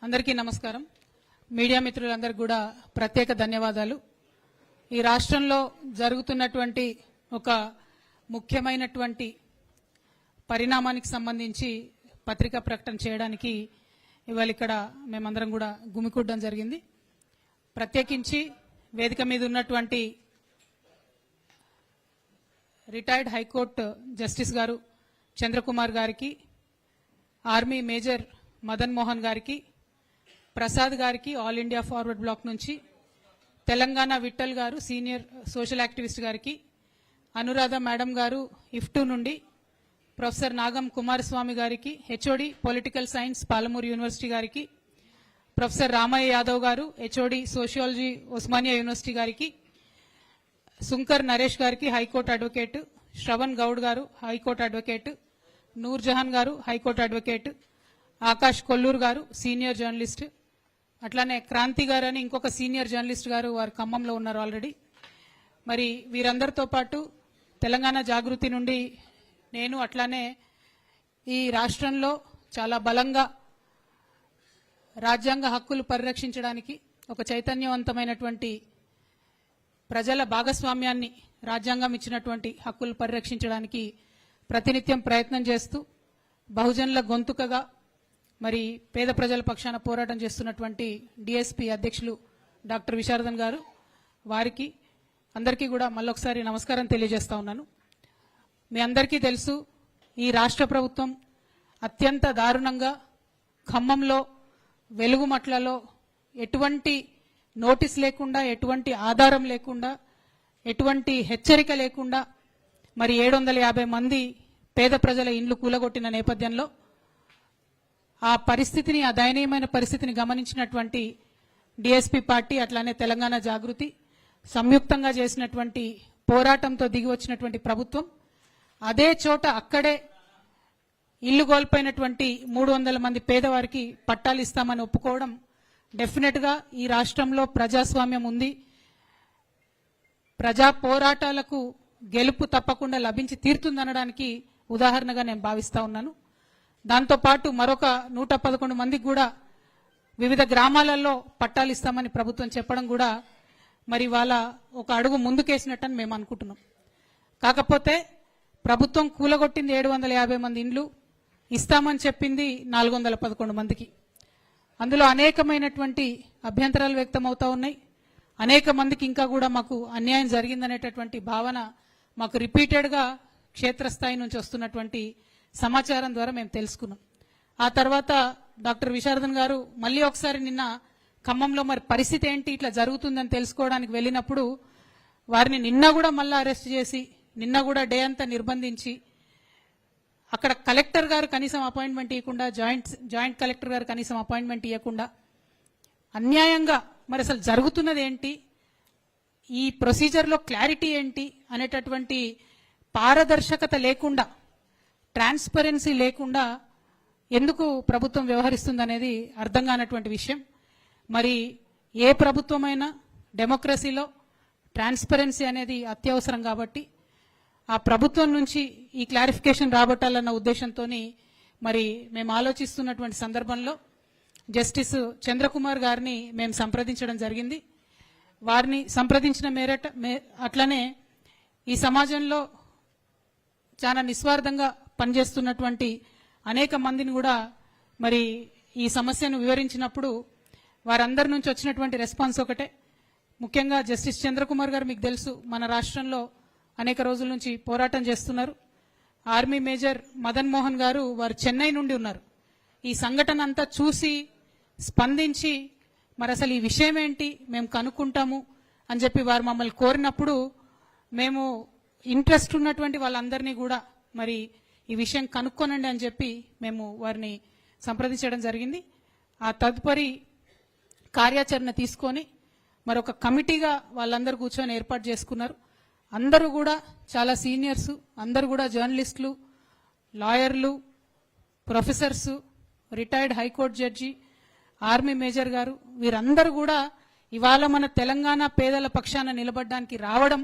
అందరికీ నమస్కారం. మీడియా మిత్రులందరికీ కూడా ప్రత్యేక ధన్యవాదాలు. ఈ రాష్ట్రంలో జరుగుతున్నటువంటి ఒక ముఖ్యమైనటువంటి పరిణామానికి సంబంధించి పత్రికా ప్రకటన చేయడానికి ఇవాళ ఇక్కడ మేమందరం కూడా గుమికూడడం జరిగింది. ప్రత్యేకించి వేదిక మీద ఉన్నటువంటి రిటైర్డ్ హైకోర్టు జస్టిస్ గారు చంద్రకుమార్ గారికి, ఆర్మీ మేజర్ మదన్ మోహన్ గారికి, ప్రసాద్ గారికి ఆల్ ఇండియా ఫార్వర్డ్ బ్లాక్ నుంచి, తెలంగాణ విఠల్ గారు సీనియర్ సోషల్ యాక్టివిస్ట్ గారికి, అనురాధ మేడం గారు ఇఫ్టు నుండి, ప్రొఫెసర్ నాగం కుమారస్వామి గారికి HOD political science Palamuru university గారికి, ప్రొఫెసర్ రామయ్య యాదవ్ గారు హెచ్ఓడి సోషియాలజీ ఉస్మానియా యూనివర్సిటీ గారికి, సుంకర్ నరేష్ గారికి హైకోర్టు అడ్వకేట్, శ్రవణ్ గౌడ్ గారు హైకోర్టు అడ్వకేట్, నూర్ జహాన్ గారు హైకోర్టు అడ్వకేట్, ఆకాష్ కొల్లూరు గారు సీనియర్ జర్నలిస్ట్, అట్లానే క్రాంతి గారు అని ఇంకొక సీనియర్ జర్నలిస్ట్ గారు వారు ఖమ్మంలో ఉన్నారు ఆల్రెడీ. మరి వీరందరితో పాటు తెలంగాణ జాగృతి నుండి నేను, అట్లానే ఈ రాష్ట్రంలో చాలా బలంగా రాజ్యాంగ హక్కులు పరిరక్షించడానికి ఒక చైతన్యవంతమైనటువంటి ప్రజల భాగస్వామ్యాన్ని రాజ్యాంగం ఇచ్చినటువంటి హక్కులు పరిరక్షించడానికి ప్రతినిత్యం ప్రయత్నం చేస్తూ బహుజనుల గొంతుకగా మరి పేద ప్రజల పక్షాన పోరాటం చేస్తున్నటువంటి డిఎస్పీ అధ్యక్షులు డాక్టర్ విశారదన్ గారు, వారికి అందరికీ కూడా మళ్ళొకసారి నమస్కారం తెలియజేస్తా ఉన్నాను. మీ అందరికీ తెలుసు, ఈ రాష్ట్ర ప్రభుత్వం అత్యంత దారుణంగా ఖమ్మంలో వెలుగుమట్లలో ఎటువంటి నోటీస్ లేకుండా, ఎటువంటి ఆధారం లేకుండా, ఎటువంటి హెచ్చరిక లేకుండా మరి 750 మంది పేద ప్రజల ఇండ్లు కూలగొట్టిన నేపథ్యంలో ఆ పరిస్థితిని, ఆ దయనీయమైన పరిస్థితిని గమనించినటువంటి డిఎస్పీ పార్టీ, అట్లానే తెలంగాణ జాగృతి సంయుక్తంగా చేసినటువంటి పోరాటంతో దిగి వచ్చినటువంటి ప్రభుత్వం అదే చోట అక్కడే ఇల్లు కోల్పోయినటువంటి 300 మంది పేదవారికి పట్టాలు ఇస్తామని ఒప్పుకోవడం డెఫినెట్ గా ఈ రాష్ట్రంలో ప్రజాస్వామ్యం ఉంది, ప్రజా పోరాటాలకు గెలుపు తప్పకుండా లభించి తీరుతుందనడానికి ఉదాహరణగా నేను భావిస్తా ఉన్నాను. దాంతోపాటు మరొక 111 మందికి కూడా వివిధ గ్రామాలలో పట్టాలు ఇస్తామని ప్రభుత్వం చెప్పడం కూడా మరి వాళ్ళ ఒక అడుగు ముందుకేసినట్టని మేము అనుకుంటున్నాం. కాకపోతే ప్రభుత్వం కూలగొట్టింది 750 మంది ఇండ్లు, ఇస్తామని చెప్పింది 411 మందికి. అందులో అనేకమైనటువంటి అభ్యంతరాలు వ్యక్తమవుతా ఉన్నాయి. అనేక మందికి ఇంకా కూడా మాకు అన్యాయం జరిగిందనేటటువంటి భావన మాకు రిపీటెడ్గా క్షేత్రస్థాయి నుంచి వస్తున్నటువంటి సమాచారం ద్వారా మేము తెలుసుకున్నాం. ఆ తర్వాత డాక్టర్ విశారదన్ గారు మళ్ళీ ఒకసారి నిన్న ఖమ్మంలో మరి పరిస్థితి ఏంటి, ఇట్లా జరుగుతుందని తెలుసుకోవడానికి వెళ్ళినప్పుడు వారిని నిన్న కూడా మళ్ళీ అరెస్ట్ చేసి, నిన్న కూడా డే అంతా నిర్బంధించి, అక్కడ కలెక్టర్ గారు కనీసం అపాయింట్మెంట్ ఇవ్వకుండా, జాయింట్ కలెక్టర్ గారు కనీసం అపాయింట్మెంట్ ఇవ్వకుండా అన్యాయంగా మరి అసలు జరుగుతున్నది ఏంటి, ఈ ప్రొసీజర్లో క్లారిటీ ఏంటి అనేటటువంటి పారదర్శకత లేకుండా, ట్రాన్స్పరెన్సీ లేకుండా ఎందుకు ప్రభుత్వం వ్యవహరిస్తుందనేది అర్థం కానటువంటి విషయం. మరి ఏ ప్రభుత్వమైనా డెమోక్రసీలో ట్రాన్స్పరెన్సీ అనేది అత్యవసరం కాబట్టి ఆ ప్రభుత్వం నుంచి ఈ క్లారిఫికేషన్ రాబట్టాలన్న ఉద్దేశంతో మరి మేము ఆలోచిస్తున్నటువంటి సందర్భంలో జస్టిస్ చంద్రకుమార్ గారిని మేము సంప్రదించడం జరిగింది. వారిని సంప్రదించిన మేరట అట్లనే ఈ సమాజంలో చాలా నిస్వార్థంగా పనిచేస్తున్నటువంటి అనేక మందిని కూడా మరి ఈ సమస్యను వివరించినప్పుడు వారందరి నుంచి వచ్చినటువంటి రెస్పాన్స్ ఒకటే. ముఖ్యంగా జస్టిస్ చంద్రకుమార్ గారు మీకు తెలుసు, మన రాష్ట్రంలో అనేక రోజుల నుంచి పోరాటం చేస్తున్నారు. ఆర్మీ మేజర్ మదన్ మోహన్ గారు వారు చెన్నై నుండి ఉన్నారు. ఈ సంఘటన అంతా చూసి స్పందించి మరి అసలు ఈ విషయం ఏంటి మేము కనుక్కుంటాము అని చెప్పి వారు మమ్మల్ని కోరినప్పుడు మేము ఇంట్రెస్ట్ ఉన్నటువంటి వాళ్ళందరినీ కూడా మరి ఈ విషయం కనుక్కోనండి అని చెప్పి మేము వారిని సంప్రదించడం జరిగింది. ఆ తదుపరి కార్యాచరణ తీసుకొని మరొక కమిటీగా వాళ్ళందరూ కూర్చొని ఏర్పాటు చేసుకున్నారు. అందరూ కూడా చాలా సీనియర్స్, అందరూ కూడా జర్నలిస్టులు, లాయర్లు, professors, retired high court judge, army major గారు, వీరందరూ కూడా ఇవాళ మన తెలంగాణ పేదల పక్షాన నిలబడడానికి రావడం,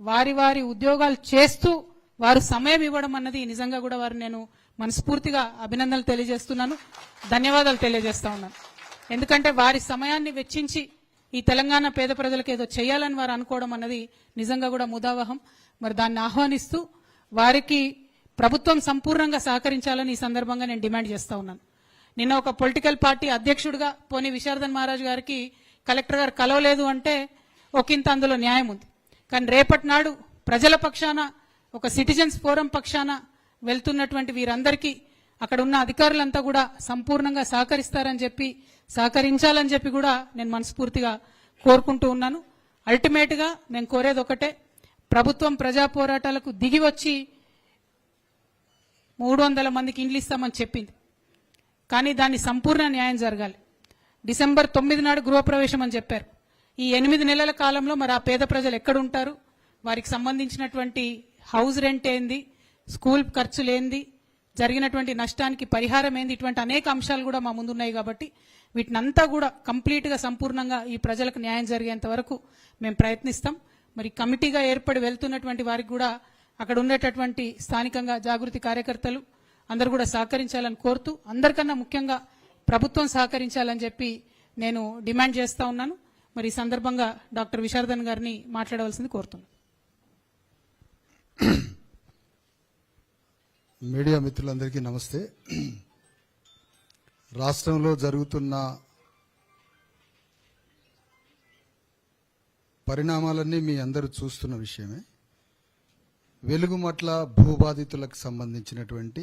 వారి వారి ఉద్యోగాలు చేస్తూ వారు సమయం ఇవ్వడం అన్నది నిజంగా కూడా వారు నేను మనస్ఫూర్తిగా అభినందనలు తెలియజేస్తున్నాను, ధన్యవాదాలు తెలియజేస్తా ఉన్నాను. ఎందుకంటే వారి సమయాన్ని వెచ్చించి ఈ తెలంగాణ పేద ప్రజలకు ఏదో చేయాలని వారు అనుకోవడం అన్నది నిజంగా కూడా ముదావహం. మరి దాన్ని ఆహ్వానిస్తూ వారికి ప్రభుత్వం సంపూర్ణంగా సహకరించాలని ఈ సందర్భంగా నేను డిమాండ్ చేస్తా ఉన్నాను. నిన్న ఒక పొలిటికల్ పార్టీ అధ్యక్షుడిగా పోనీ విశారదన్ మహారాజ్ గారికి కలెక్టర్ గారు కలవలేదు అంటే ఒకంత అందులో న్యాయం ఉంది. కానీ రేపటి నాడు ప్రజల పక్షాన ఒక సిటిజన్స్ ఫోరం పక్షాన వెళ్తున్నటువంటి వీరందరికీ అక్కడ ఉన్న అధికారులంతా కూడా సంపూర్ణంగా సహకరించాలని చెప్పి కూడా నేను మనస్ఫూర్తిగా కోరుకుంటూ ఉన్నాను. అల్టిమేట్ గా మేము కోరేది ఒకటే, ప్రభుత్వం ప్రజా పోరాటాలకు దిగి వచ్చి 300 మందికి ఇండ్లు ఇస్తామని చెప్పింది. కానీ దాన్ని సంపూర్ణ న్యాయం జరగాలి. డిసెంబర్ 9 నాడు గృహప్రవేశం అని చెప్పారు. ఈ 8 నెలల కాలంలో మరి ఆ పేద ప్రజలు ఎక్కడుంటారు, వారికి సంబంధించినటువంటి హౌస్ రెంట్ ఏంది, స్కూల్ ఖర్చులు ఏంది, జరిగినటువంటి నష్టానికి పరిహారం ఏంది, ఇటువంటి అనేక అంశాలు కూడా మా ముందున్నాయి. కాబట్టి వీటినంతా కూడా కంప్లీట్ గా సంపూర్ణంగా ఈ ప్రజలకు న్యాయం జరిగేంత వరకు మేము ప్రయత్నిస్తాం. మరి కమిటీగా ఏర్పడి వెళ్తున్నటువంటి వారికి కూడా అక్కడ ఉండేటటువంటి స్థానికంగా జాగృతి కార్యకర్తలు అందరూ కూడా సహకరించాలని కోరుతూ, అందరికన్నా ముఖ్యంగా ప్రభుత్వం సహకరించాలని చెప్పి నేను డిమాండ్ చేస్తా ఉన్నాను. మరి ఈ సందర్భంగా డాక్టర్ విశారదన్ గారిని మాట్లాడవలసింది కోరుతున్నాను. మీడియా మిత్రులందరికీ నమస్తే. రాష్ట్రంలో జరుగుతున్న పరిణామాలన్నీ మీ అందరూ చూస్తున్న విషయమే. వెలుగుమట్ల భూబాధితులకు సంబంధించినటువంటి